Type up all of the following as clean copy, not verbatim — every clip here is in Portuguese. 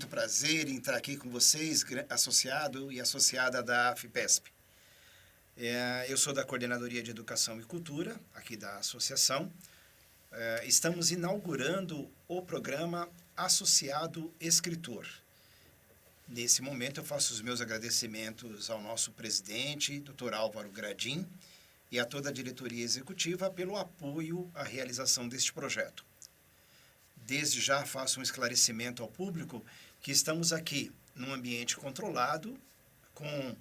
muito prazer em estar aqui com vocês, associado e associada da FIPESP. Eu sou da Coordenadoria de Educação e Cultura, aqui da associação. Estamos inaugurando o programa Associado Escritor. Nesse momento, eu faço os meus agradecimentos ao nosso presidente, Dr. Álvaro Gradim, e a toda a diretoria executiva pelo apoio à realização deste projeto. Desde já faço um esclarecimento ao público que estamos aqui num ambiente controlado, com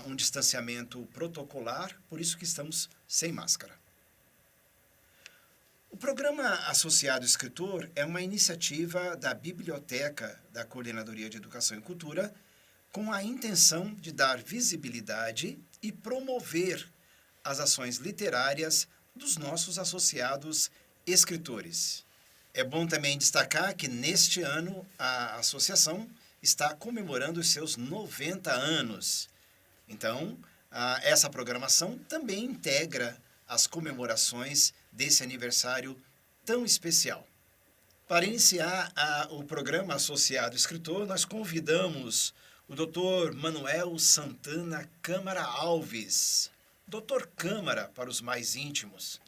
um distanciamento protocolar, por isso que estamos sem máscara. O programa Associado Escritor é uma iniciativa da Biblioteca da Coordenadoria de Educação e Cultura com a intenção de dar visibilidade e promover as ações literárias dos nossos associados escritores. É bom também destacar que neste ano a associação está comemorando os seus 90 anos. Então, essa programação também integra as comemorações desse aniversário tão especial. Para iniciar o programa Associado Escritor, nós convidamos o Dr. Manuel Santana Câmara Alves. Dr. Câmara, para os mais íntimos.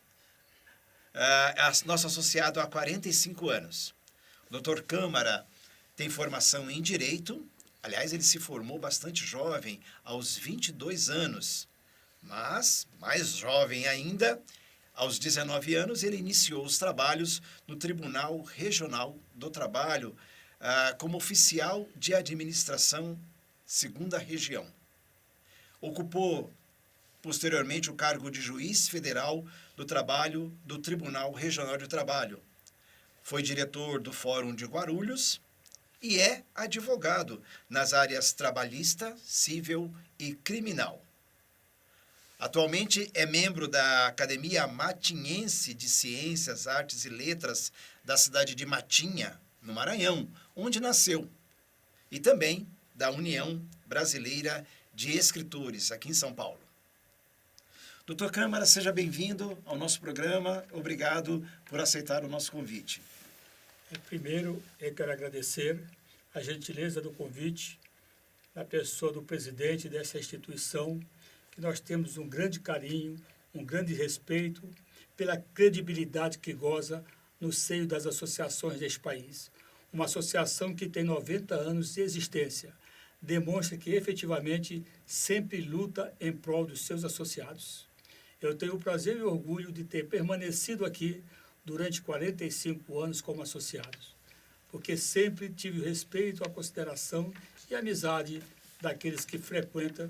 Nosso associado há 45 anos. O Dr. Câmara tem formação em Direito. Aliás, ele se formou bastante jovem, aos 22 anos. Mas, mais jovem ainda, aos 19 anos, ele iniciou os trabalhos no Tribunal Regional do Trabalho como oficial de administração 2ª Região. Ocupou posteriormente o cargo de juiz federal do trabalho do Tribunal Regional de Trabalho. Foi diretor do Fórum de Guarulhos e é advogado nas áreas trabalhista, civil e criminal. Atualmente é membro da Academia Matinhense de Ciências, Artes e Letras da cidade de Matinha, no Maranhão, onde nasceu, e também da União Brasileira de Escritores, aqui em São Paulo. Doutor Câmara, seja bem-vindo ao nosso programa. Obrigado por aceitar o nosso convite. Primeiro, eu quero agradecer a gentileza do convite da pessoa do presidente dessa instituição, que nós temos um grande carinho, um grande respeito pela credibilidade que goza no seio das associações deste país. Uma associação que tem 90 anos de existência, demonstra que efetivamente sempre luta em prol dos seus associados. Eu tenho o prazer e o orgulho de ter permanecido aqui durante 45 anos como associados, porque sempre tive o respeito, a consideração e a amizade daqueles que frequentam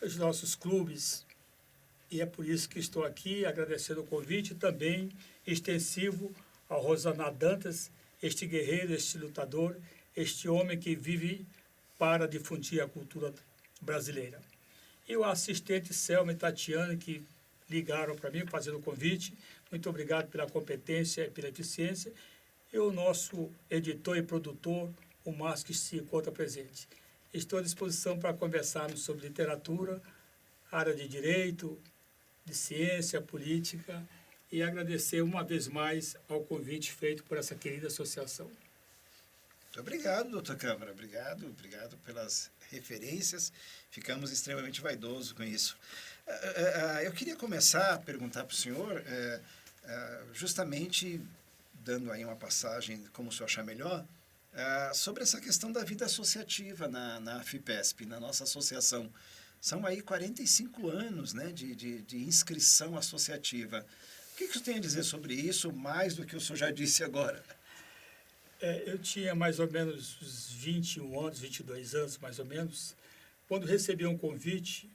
os nossos clubes. E é por isso que estou aqui agradecendo o convite, também extensivo ao Rosana Dantas, este guerreiro, este lutador, este homem que vive para difundir a cultura brasileira. E o assistente Selma e Tatiana, que ligaram para mim fazendo o convite. Muito obrigado pela competência e pela eficiência. E o nosso editor e produtor, o Márcio, que se encontra presente. Estou à disposição para conversarmos sobre literatura, área de direito, de ciência, política, e agradecer uma vez mais ao convite feito por essa querida associação. Muito obrigado, doutor Câmara. Obrigado pelas referências. Ficamos extremamente vaidosos com isso. Eu queria começar a perguntar para o senhor, justamente dando aí uma passagem, como o senhor achar melhor, sobre essa questão da vida associativa na FIPESP, na nossa associação. São aí 45 anos, né, de inscrição associativa. O que o senhor tem a dizer sobre isso, mais do que o senhor já disse agora? Eu tinha mais ou menos uns 21 anos, 22 anos, mais ou menos, quando recebi um convite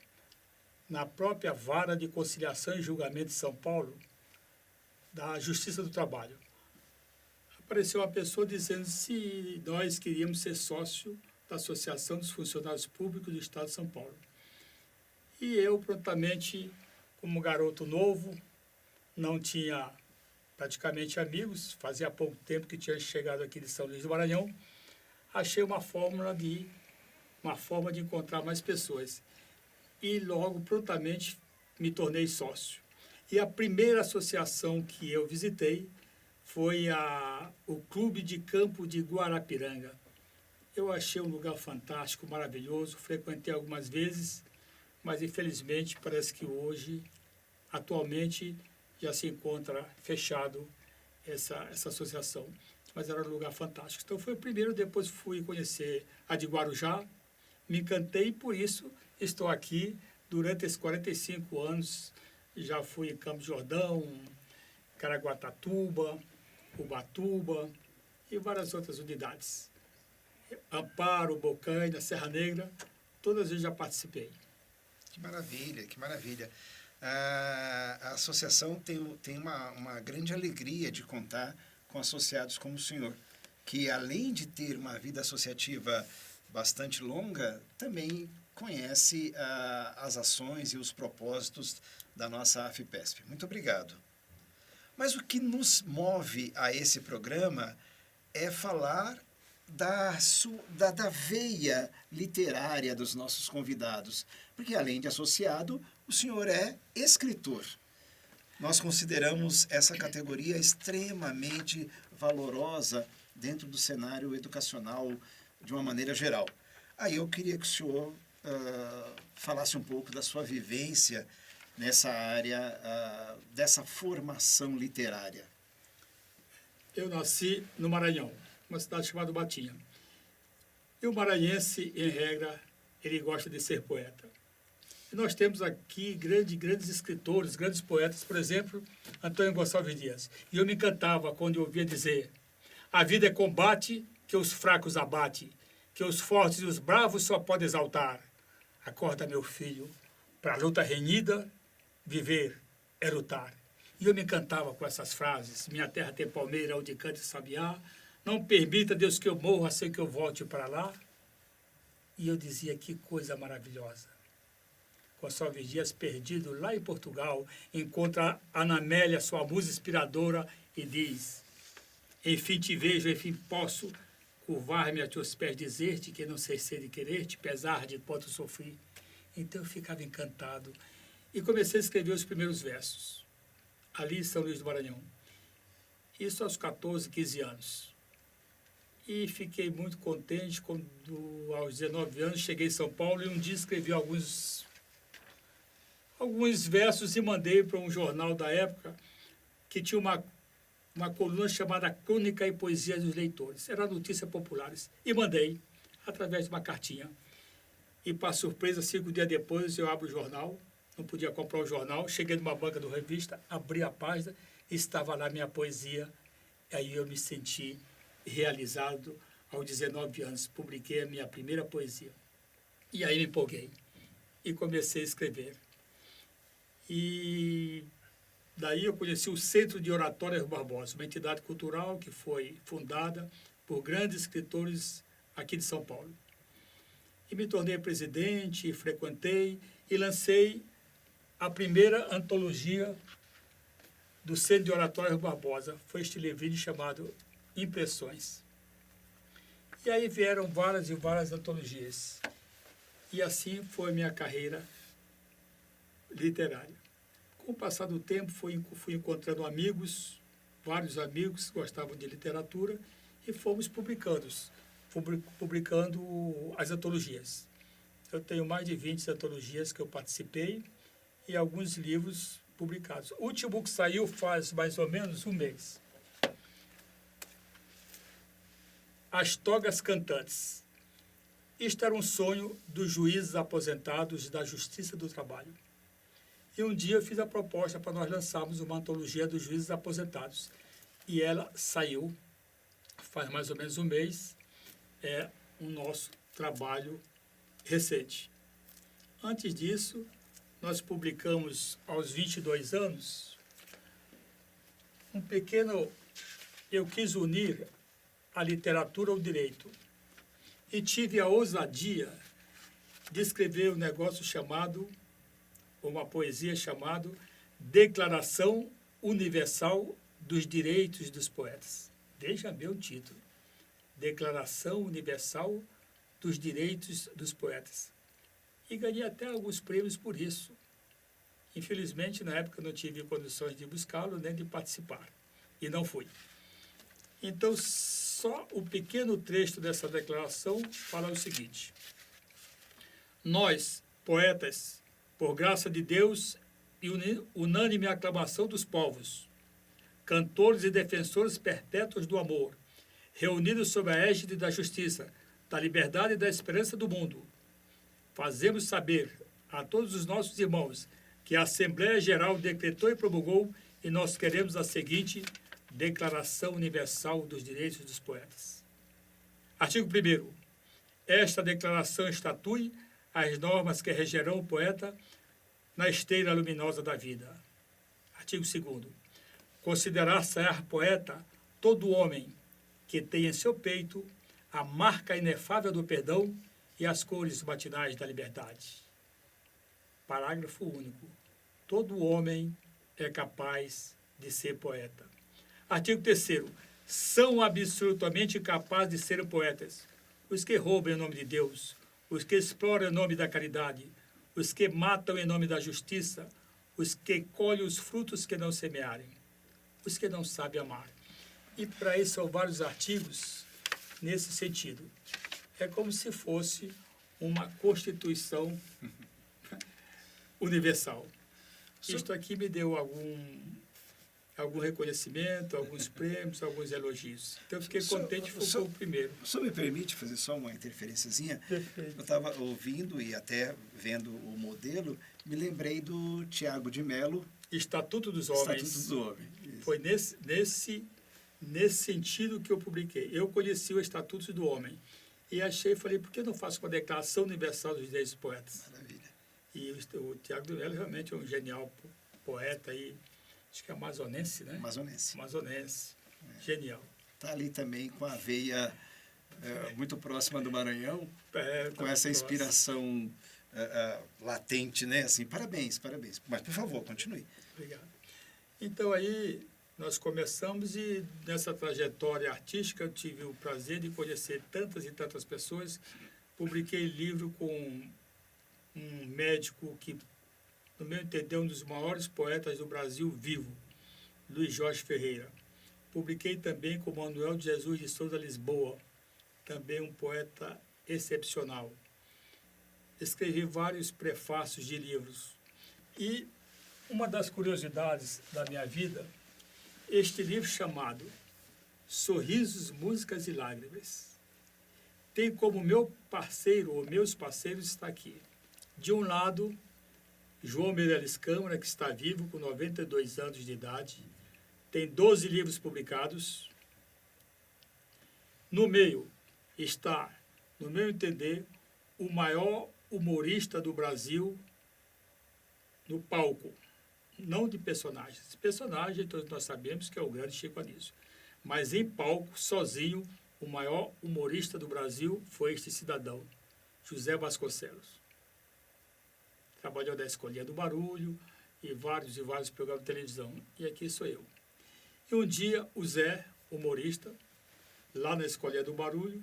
na própria Vara de Conciliação e Julgamento de São Paulo, da Justiça do Trabalho. Apareceu uma pessoa dizendo se nós queríamos ser sócio da Associação dos Funcionários Públicos do Estado de São Paulo. E eu, prontamente, como garoto novo, não tinha praticamente amigos, fazia pouco tempo que tinha chegado aqui de São Luís do Maranhão, achei uma forma de encontrar mais pessoas. E logo, prontamente, me tornei sócio. E a primeira associação que eu visitei foi o Clube de Campo de Guarapiranga. Eu achei um lugar fantástico, maravilhoso, frequentei algumas vezes, mas infelizmente parece que hoje, atualmente, já se encontra fechado essa associação. Mas era um lugar fantástico. Então foi o primeiro, depois fui conhecer a de Guarujá, me encantei e por isso estou aqui durante esses 45 anos. Já fui em Campos do Jordão, Caraguatatuba, Ubatuba e várias outras unidades. Amparo, Bocaina, Serra Negra, todas eu já participei. Que maravilha, que maravilha. A associação tem uma grande alegria de contar com associados como o senhor, que além de ter uma vida associativa bastante longa, também conhece as ações e os propósitos da nossa AFPESP. Muito obrigado. Mas o que nos move a esse programa é falar da veia literária dos nossos convidados, porque além de associado, o senhor é escritor. Nós consideramos essa categoria extremamente valorosa dentro do cenário educacional de uma maneira geral. Aí eu queria que o senhor falasse um pouco da sua vivência nessa área dessa formação literária. Eu nasci no Maranhão, uma cidade chamada Batinha. E o maranhense, em regra, ele gosta de ser poeta. E nós temos aqui grandes escritores, grandes poetas, por exemplo, Antônio Gonçalves Dias. E eu me encantava quando eu ouvia dizer: a vida é combate que os fracos abate, que os fortes e os bravos só podem exaltar. Acorda, meu filho, para a luta renhida, viver é lutar. E eu me encantava com essas frases. Minha terra tem palmeira, onde canta sabiá. Não permita, Deus, que eu morra sem que eu volte para lá. E eu dizia, que coisa maravilhosa. Gonçalves Dias, perdido lá em Portugal, encontra Ana Amélia, sua musa inspiradora, e diz: enfim te vejo, enfim posso curvar-me a teus pés, dizer-te que não cessei de querer-te, pesar de quanto sofri. Então eu ficava encantado e comecei a escrever os primeiros versos, ali em São Luís do Maranhão. Isso aos 14, 15 anos. E fiquei muito contente quando, aos 19 anos, cheguei em São Paulo e um dia escrevi alguns versos e mandei para um jornal da época que tinha uma coluna chamada Crônica e Poesia dos Leitores. Era notícias populares. E mandei, através de uma cartinha. E, para surpresa, 5 dias depois, eu abro o jornal, não podia comprar o jornal, cheguei numa banca do revista, abri a página, estava lá minha poesia. Aí eu me senti realizado aos 19 anos. Publiquei a minha primeira poesia. E aí me empolguei e comecei a escrever. E daí eu conheci o Centro de Oratória Barbosa, uma entidade cultural que foi fundada por grandes escritores aqui de São Paulo. E me tornei presidente, frequentei e lancei a primeira antologia do Centro de Oratória Barbosa. Foi este livrinho chamado Impressões. E aí vieram várias e várias antologias. E assim foi minha carreira literária. Com o passar do tempo, fui encontrando amigos, vários amigos que gostavam de literatura, e fomos publicando as antologias. Eu tenho mais de 20 antologias que eu participei e alguns livros publicados. O último que saiu faz mais ou menos um mês. As Togas Cantantes. Isto era um sonho dos juízes aposentados da Justiça do Trabalho. E um dia eu fiz a proposta para nós lançarmos uma antologia dos juízes aposentados. E ela saiu faz mais ou menos um mês. É o nosso trabalho recente. Antes disso, nós publicamos, aos 22 anos, eu quis unir a literatura ao direito. E tive a ousadia de escrever uma poesia chamada Declaração Universal dos Direitos dos Poetas. Veja meu título. Declaração Universal dos Direitos dos Poetas. E ganhei até alguns prêmios por isso. Infelizmente, na época, não tive condições de buscá-lo nem de participar. E não fui. Então, só o pequeno trecho dessa declaração fala o seguinte: nós, poetas, por graça de Deus e unânime aclamação dos povos, cantores e defensores perpétuos do amor, reunidos sob a égide da justiça, da liberdade e da esperança do mundo, fazemos saber a todos os nossos irmãos que a Assembleia Geral decretou e promulgou, e nós queremos a seguinte Declaração Universal dos Direitos dos Poetas. Artigo 1º. Esta declaração estatui as normas que regerão o poeta na esteira luminosa da vida. Artigo 2º. Considerar-se-á poeta todo homem que tem em seu peito a marca inefável do perdão e as cores matinais da liberdade. Parágrafo único. Todo homem é capaz de ser poeta. Artigo 3º. São absolutamente capazes de serem poetas os que roubam em nome de Deus, os que exploram em nome da caridade, os que matam em nome da justiça, os que colhem os frutos que não semearem, os que não sabem amar. E para isso são vários artigos nesse sentido. É como se fosse uma Constituição universal. Isto aqui me deu algum reconhecimento, alguns prêmios, alguns elogios. Então, eu fiquei contente, foi o primeiro. O senhor me permite fazer só uma interferênciazinha? Perfeito. Eu estava ouvindo e até vendo o modelo, me lembrei do Tiago de Mello. Estatuto dos Homens. Estatuto do Homem. Isso. Foi nesse sentido que eu publiquei. Eu conheci o Estatuto do Homem. E falei, por que eu não faço uma Declaração Universal dos Direitos dos Poetas? Maravilha. E o Tiago de Mello realmente é um genial poeta aí. Acho que é amazonense, né? Amazonense. Genial. Está ali também com a veia muito próxima do Maranhão, com essa inspiração latente, né? Assim, parabéns. Mas, por favor, continue. Obrigado. Então, aí, nós começamos e nessa trajetória artística eu tive o prazer de conhecer tantas e tantas pessoas. Publiquei livro com um médico que, no meu entender, é um dos maiores poetas do Brasil vivo, Luiz Jorge Ferreira. Publiquei também com Manuel de Jesus de Souza Lisboa, também um poeta excepcional. Escrevi vários prefácios de livros. E uma das curiosidades da minha vida, este livro chamado Sorrisos, Músicas e Lágrimas, tem como meu parceiro, ou meus parceiros, está aqui. De um lado, João Meirelles Câmara, que está vivo, com 92 anos de idade, tem 12 livros publicados. No meio está, no meu entender, o maior humorista do Brasil no palco, não de personagens. Personagem, todos nós sabemos que é o grande Chico Anísio. Mas em palco, sozinho, o maior humorista do Brasil foi este cidadão, José Vasconcelos. Trabalhou na Escolinha do Barulho e vários programas de televisão. E aqui sou eu. E um dia, o Zé, humorista, lá na Escolinha do Barulho,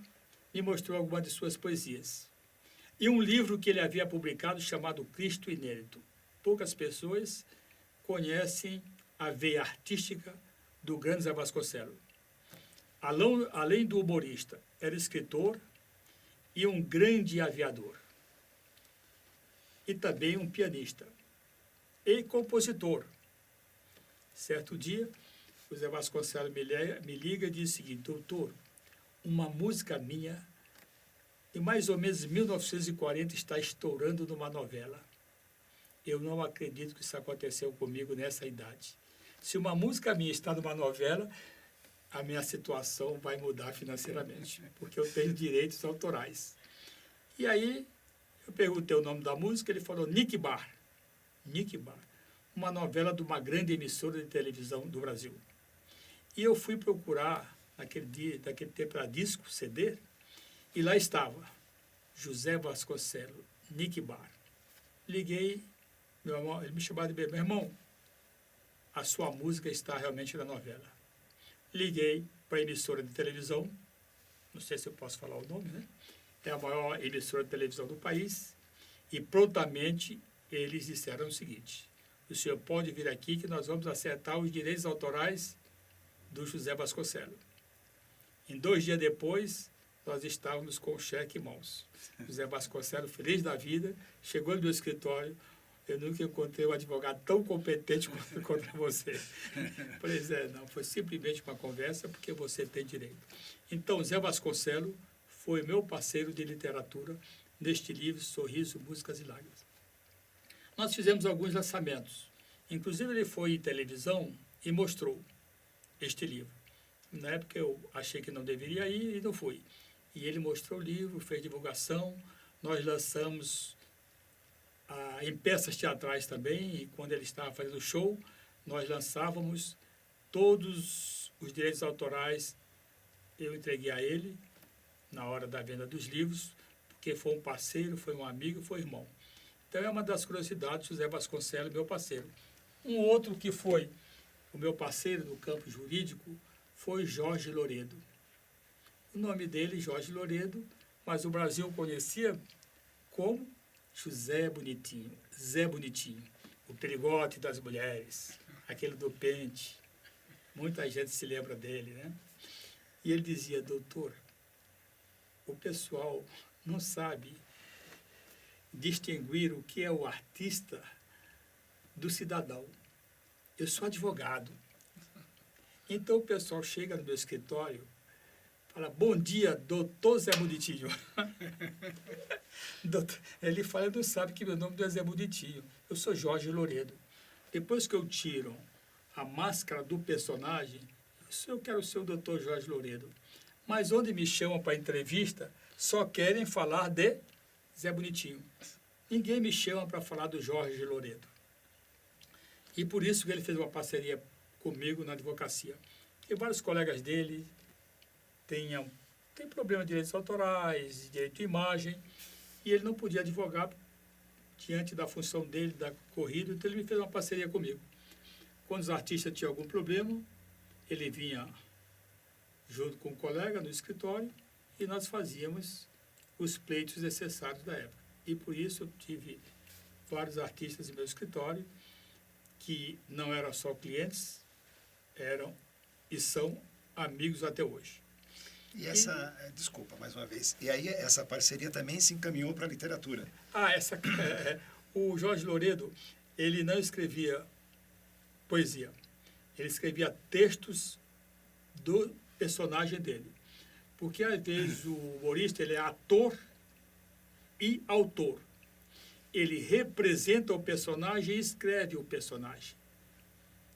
me mostrou algumas de suas poesias. E um livro que ele havia publicado chamado Cristo Inédito. Poucas pessoas conhecem a veia artística do grande Zé Vasconcelos. Além do humorista, era escritor e um grande aviador. E também um pianista e compositor. Certo dia, o Zé Vasconcelos me liga e diz o seguinte: doutor, uma música minha, de mais ou menos 1940, está estourando numa novela. Eu não acredito que isso aconteceu comigo nessa idade. Se uma música minha está numa novela, a minha situação vai mudar financeiramente, porque eu tenho direitos autorais. E aí, eu perguntei o nome da música, ele falou Nick Bar. Nick Bar, uma novela de uma grande emissora de televisão do Brasil. E eu fui procurar, naquele tempo era disco, CD, e lá estava, José Vasconcelos, Nick Bar. Liguei, meu irmão, ele me chamava de meu irmão, a sua música está realmente na novela. Liguei para a emissora de televisão, não sei se eu posso falar o nome, né? É a maior emissora de televisão do país, e prontamente eles disseram o seguinte: o senhor pode vir aqui que nós vamos acertar os direitos autorais do José Vasconcelos. Em 2 dias depois, nós estávamos com o cheque em mãos. José Vasconcelos, feliz da vida, chegou no meu escritório. Eu nunca encontrei um advogado tão competente quanto contra você. Pois é, não, foi simplesmente uma conversa, porque você tem direito. Então, Zé Vasconcelos foi meu parceiro de literatura neste livro, Sorriso, Músicas e Lágrimas. Nós fizemos alguns lançamentos. Inclusive, ele foi em televisão e mostrou este livro. Na época, eu achei que não deveria ir e não fui. E ele mostrou o livro, fez divulgação. Nós lançamos em peças teatrais também, e quando ele estava fazendo show, nós lançávamos todos os direitos autorais, eu entreguei a ele na hora da venda dos livros, porque foi um parceiro, foi um amigo, foi irmão. Então é uma das curiosidades, José Vasconcelos, meu parceiro. Um outro que foi o meu parceiro no campo jurídico foi Jorge Loredo. O nome dele, Jorge Loredo, mas o Brasil conhecia como José Bonitinho, Zé Bonitinho, o perigote das mulheres, aquele do pente. Muita gente se lembra dele, né? E ele dizia: doutor, o pessoal não sabe distinguir o que é o artista do cidadão. Eu sou advogado. Então o pessoal chega no meu escritório, fala: bom dia, doutor Zé Bonitinho. Ele fala: não sabe que meu nome não é Zé Bonitinho. Eu sou Jorge Loredo. Depois que eu tiro a máscara do personagem, eu quero ser o doutor Jorge Loredo. Mas onde me chamam para entrevista, só querem falar de Zé Bonitinho. Ninguém me chama para falar do Jorge Loredo. E por isso que ele fez uma parceria comigo na advocacia. E vários colegas dele têm problema de direitos autorais, direito de imagem, e ele não podia advogar diante da função dele, da corrida, então ele me fez uma parceria comigo. Quando os artistas tinham algum problema, ele vinha junto com um colega no escritório e nós fazíamos os pleitos necessários da época. E por isso eu tive vários artistas em meu escritório que não eram só clientes, eram e são amigos até hoje. E desculpa, mais uma vez, e aí essa parceria também se encaminhou para a literatura. O Jorge Loredo, ele não escrevia poesia, ele escrevia textos do personagem dele. Porque, às vezes, o humorista ele é ator e autor. Ele representa o personagem e escreve o personagem.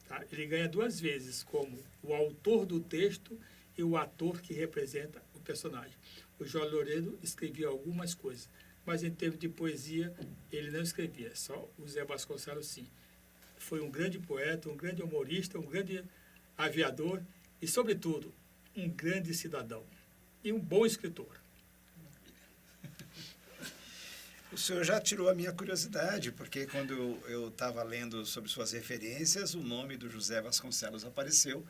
Tá? Ele ganha 2 vezes, como o autor do texto e o ator que representa o personagem. O Jorge Loredo escrevia algumas coisas, mas em termos de poesia, ele não escrevia, só o Zé Vasconcelos, sim. Foi um grande poeta, um grande humorista, um grande aviador e, sobretudo, um grande cidadão e um bom escritor. O senhor já tirou a minha curiosidade, porque quando eu estava lendo sobre suas referências, o nome do José Vasconcelos apareceu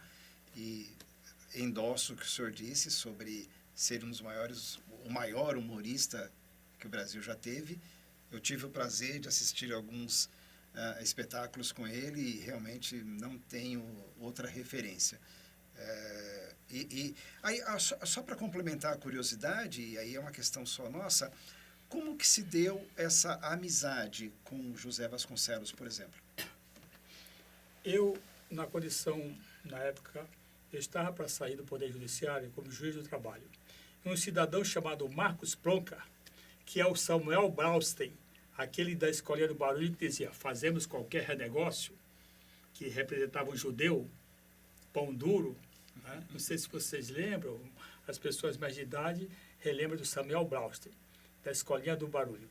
e endosso o que o senhor disse sobre ser um dos maiores, o maior humorista que o Brasil já teve. Eu tive o prazer de assistir alguns espetáculos com ele e realmente não tenho outra referência. Aí, só para complementar a curiosidade, e aí é uma questão só nossa, como que se deu essa amizade com José Vasconcelos, por exemplo? Eu, na condição, na época, eu estava para sair do Poder Judiciário como juiz do trabalho. Um cidadão chamado Marcos Plonka, que é o Samuel Braustein, aquele da Escolinha do Barulho, que dizia: fazemos qualquer negócio, que representava um judeu, pão duro, né? Não sei se vocês lembram, as pessoas mais de idade relembram do Samuel Braustein, da Escolinha do Barulho.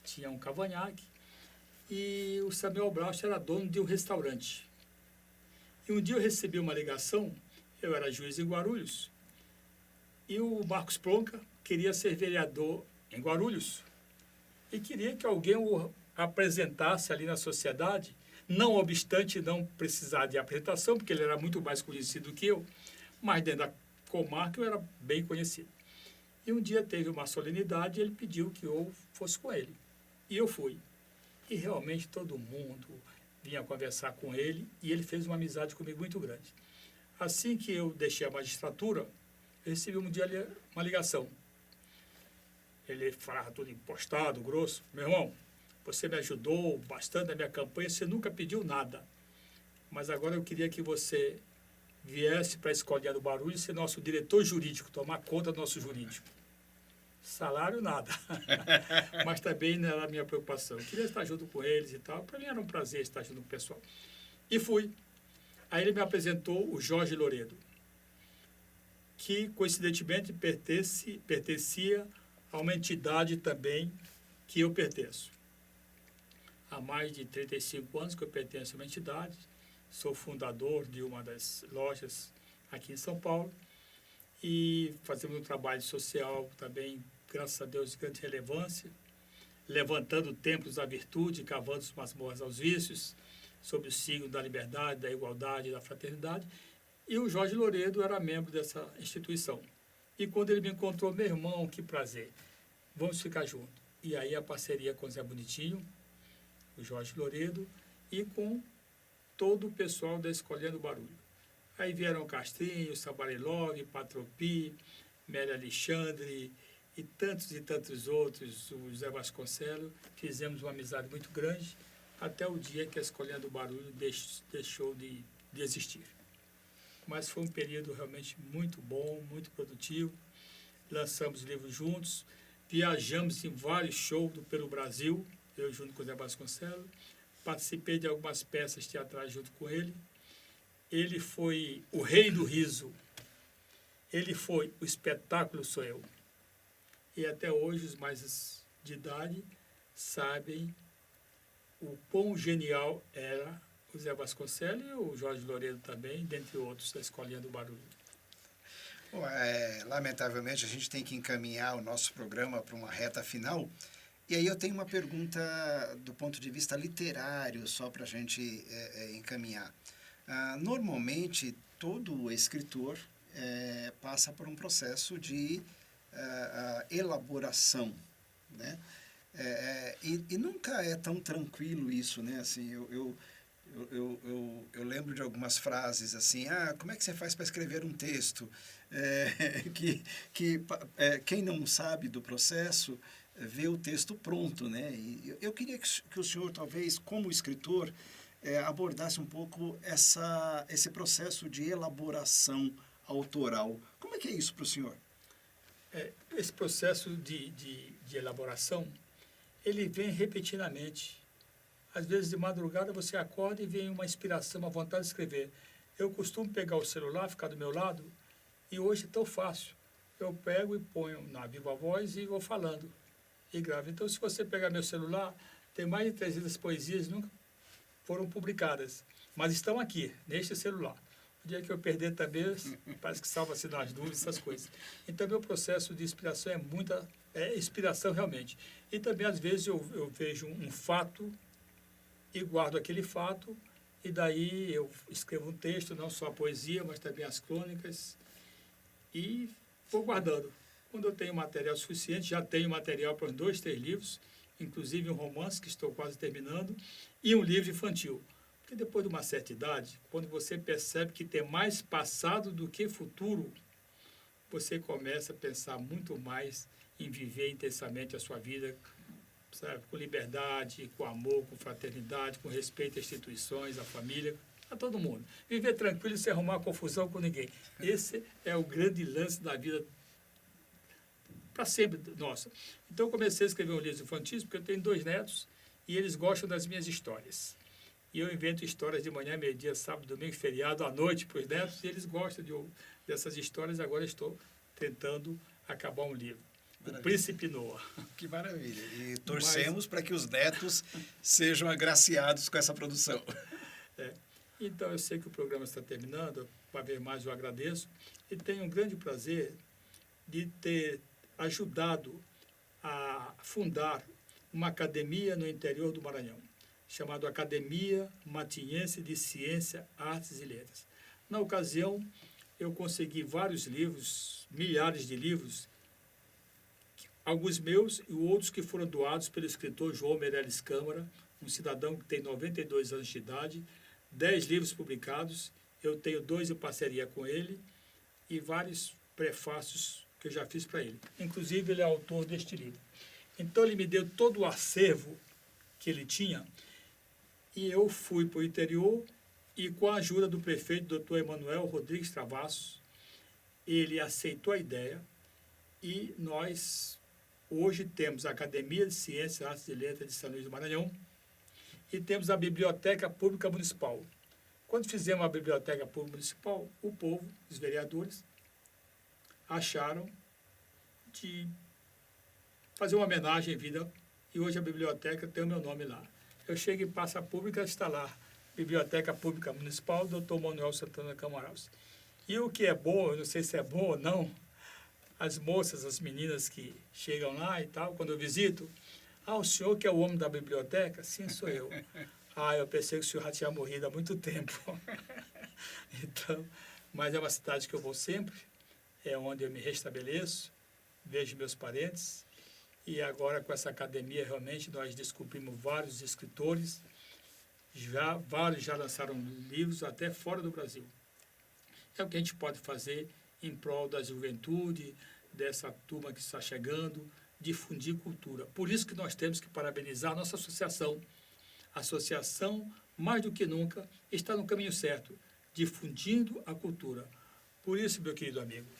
Tinha um cavanhaque e o Samuel Braustein era dono de um restaurante. E um dia eu recebi uma ligação, eu era juiz em Guarulhos, e o Marcos Plonka queria ser vereador em Guarulhos e queria que alguém o apresentasse ali na sociedade, não obstante não precisar de apresentação, porque ele era muito mais conhecido que eu, mas dentro da comarca eu era bem conhecido. E um dia teve uma solenidade e ele pediu que eu fosse com ele. E eu fui. E realmente todo mundo vinha conversar com ele e ele fez uma amizade comigo muito grande. Assim que eu deixei a magistratura, Eu recebi um dia uma ligação. Ele falava tudo impostado, grosso. Meu irmão, você me ajudou bastante na minha campanha, você nunca pediu nada. Mas agora eu queria que você viesse para a Escolinha do Barulho e ser nosso diretor jurídico, tomar conta do nosso jurídico. Salário, nada. Mas também não era a minha preocupação. Eu queria estar junto com eles e tal. Para mim era um prazer estar junto com o pessoal. E fui. Aí ele me apresentou o Jorge Loredo, que coincidentemente pertencia a uma entidade também que eu pertenço. Há mais de 35 anos que eu pertenço a uma entidade, sou fundador de uma das lojas aqui em São Paulo e fazemos um trabalho social também, graças a Deus, de grande relevância, levantando templos da virtude, cavando as masmorras aos vícios, sob o signo da liberdade, da igualdade e da fraternidade. E o Jorge Loredo era membro dessa instituição. E quando ele me encontrou, meu irmão, que prazer, vamos ficar juntos. E aí a parceria com o Zé Bonitinho, o Jorge Loredo, e com todo o pessoal da Escolinha do Barulho. Aí vieram o Castrinho, Sabarilov, Patropi, Mary Alexandre e tantos outros, o Zé Vasconcelos. Fizemos uma amizade muito grande até o dia que a Escolinha do Barulho deixou de existir. Mas foi um período realmente muito bom, muito produtivo. Lançamos livros juntos, viajamos em vários shows pelo Brasil, eu junto com o Zé Vasconcelos. Participei de algumas peças teatrais junto com ele. Ele foi o rei do riso. Ele foi o espetáculo sou eu. E até hoje os mais de idade sabem o quão genial era o Zé Vasconcelos e o Jorge Loredo também, dentre outros, da Escolinha do Barulho. Bom, lamentavelmente, a gente tem que encaminhar o nosso programa para uma reta final. E aí eu tenho uma pergunta do ponto de vista literário, só para a gente encaminhar. Normalmente, todo escritor passa por um processo de elaboração, né? E nunca é tão tranquilo isso, né? Assim, eu lembro de algumas frases assim, como é que você faz para escrever um texto? Quem não sabe do processo vê o texto pronto, né? E eu queria que o senhor, talvez, como escritor, abordasse um pouco esse processo de elaboração autoral. Como é que é isso para o senhor? Esse processo de elaboração, ele vem repetidamente. Às vezes, de madrugada, você acorda e vem uma inspiração, uma vontade de escrever. Eu costumo pegar o celular, ficar do meu lado, e hoje é tão fácil. Eu pego e ponho na Viva Voz e vou falando, e gravo. Então, se você pegar meu celular, tem mais de 300 poesias que nunca foram publicadas, mas estão aqui, neste celular. O dia que eu perder também, parece que salva-se nas dúvidas, essas coisas. Então, meu processo de inspiração é inspiração realmente. E também, às vezes, eu vejo um fato e guardo aquele fato, e daí eu escrevo um texto, não só a poesia, mas também as crônicas, e vou guardando. Quando eu tenho material suficiente, já tenho material para 2, 3 livros, inclusive um romance que estou quase terminando, e um livro infantil. Porque depois de uma certa idade, quando você percebe que tem mais passado do que futuro, você começa a pensar muito mais em viver intensamente a sua vida, sabe, com liberdade, com amor, com fraternidade, com respeito às instituições, à família, a todo mundo. Viver tranquilo sem arrumar confusão com ninguém. Esse é o grande lance da vida para sempre nossa. Então, eu comecei a escrever um livro infantil porque eu tenho 2 netos e eles gostam das minhas histórias. E eu invento histórias de manhã, meio-dia, sábado, domingo, feriado, à noite para os netos, e eles gostam dessas histórias. Agora estou tentando acabar um livro. Maravilha. O Príncipe Noah. Que maravilha. E torcemos para que os netos sejam agraciados com essa produção. Então, eu sei que o programa está terminando, para ver mais eu agradeço, e tenho um grande prazer de ter ajudado a fundar uma academia no interior do Maranhão, chamada Academia Matinhense de Ciência, Artes e Letras. Na ocasião, eu consegui vários livros, milhares de livros, alguns meus e outros que foram doados pelo escritor João Meirelles Câmara, um cidadão que tem 92 anos de idade, 10 livros publicados, eu tenho 2 em parceria com ele, e vários prefácios que eu já fiz para ele. Inclusive, ele é autor deste livro. Então, ele me deu todo o acervo que ele tinha e eu fui para o interior e, com a ajuda do prefeito, Dr. Emanuel Rodrigues Travassos, ele aceitou a ideia e nós hoje temos a Academia de Ciências, Artes e Letras de São Luís do Maranhão e temos a Biblioteca Pública Municipal. Quando fizemos a Biblioteca Pública Municipal, o povo, os vereadores, acharam de fazer uma homenagem em vida e hoje a biblioteca tem o meu nome lá. Eu chego em Praça Pública, está lá, Biblioteca Pública Municipal, Dr. Manuel Santana Camaral. E o que é bom, eu não sei se é bom ou não, as moças, as meninas que chegam lá e tal, quando eu visito, o senhor que é o homem da biblioteca? Sim, sou eu. Eu pensei que o senhor já tinha morrido há muito tempo. Então, mas é uma cidade que eu vou sempre, é onde eu me restabeleço, vejo meus parentes, e agora com essa academia realmente nós descobrimos vários escritores, vários já lançaram livros até fora do Brasil. É o que a gente pode fazer em prol da juventude, dessa turma que está chegando, difundir cultura. Por isso que nós temos que parabenizar a nossa associação. A associação, mais do que nunca, está no caminho certo, difundindo a cultura. Por isso, meu querido amigo,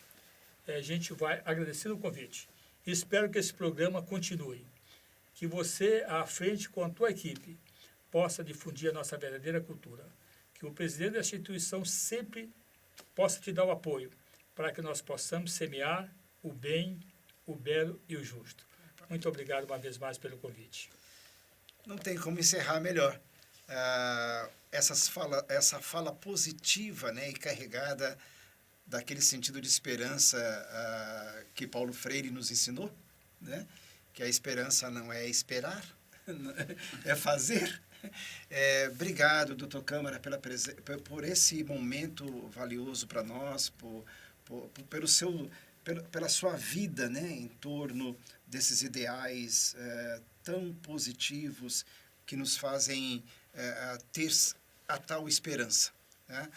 a gente vai agradecer o convite. Espero que esse programa continue. Que você, à frente com a tua equipe, possa difundir a nossa verdadeira cultura. Que o presidente da instituição sempre possa te dar o apoio para que nós possamos semear o bem, o belo e o justo. Muito obrigado uma vez mais pelo convite. Não tem como encerrar melhor. Essa fala positiva, né, e carregada daquele sentido de esperança que Paulo Freire nos ensinou, né? Que a esperança não é esperar, é fazer. Obrigado, doutor Câmara, por esse momento valioso para nós, pela sua vida, né, em torno desses ideais tão positivos que nos fazem ter a tal esperança, né?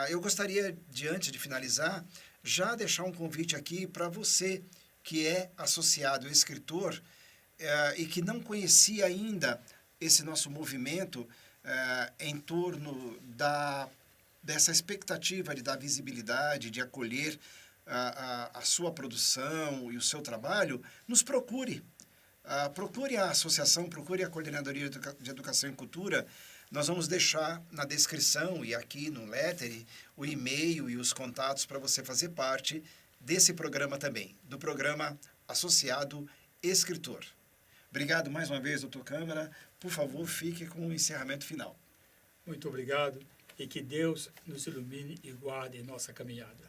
Eu gostaria, antes de finalizar, já deixar um convite aqui para você que é associado escritor e que não conhecia ainda esse nosso movimento em torno dessa expectativa de dar visibilidade, de acolher a sua produção e o seu trabalho, nos procure. Procure a associação, procure a Coordenadoria de Educação e Cultura. Nós vamos deixar na descrição e aqui no Lettere o e-mail e os contatos para você fazer parte desse programa também, do programa Associado Escritor. Obrigado mais uma vez, doutor Câmara. Por favor, fique com o encerramento final. Muito obrigado e que Deus nos ilumine e guarde em nossa caminhada.